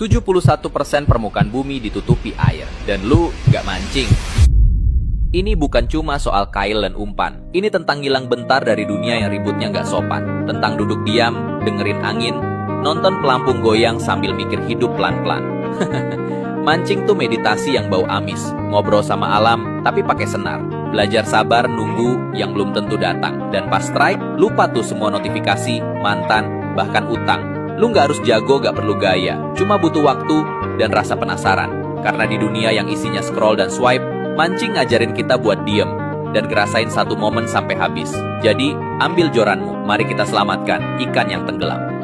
71% permukaan bumi ditutupi air, dan lu nggak mancing. Ini bukan cuma soal kail dan umpan. Ini tentang ngilang bentar dari dunia yang ributnya nggak sopan. Tentang duduk diam, dengerin angin, nonton pelampung goyang sambil mikir hidup pelan-pelan. Mancing tuh meditasi yang bau amis. Ngobrol sama alam, tapi pakai senar. Belajar sabar nunggu yang belum tentu datang. Dan pas strike, lupa tuh semua notifikasi, mantan, bahkan utang. Lu nggak harus jago, nggak perlu gaya. Cuma butuh waktu dan rasa penasaran. Karena di dunia yang isinya scroll dan swipe, mancing ngajarin kita buat diem dan ngerasain satu momen sampai habis. Jadi, ambil joranmu, mari kita selamatkan ikan yang tenggelam.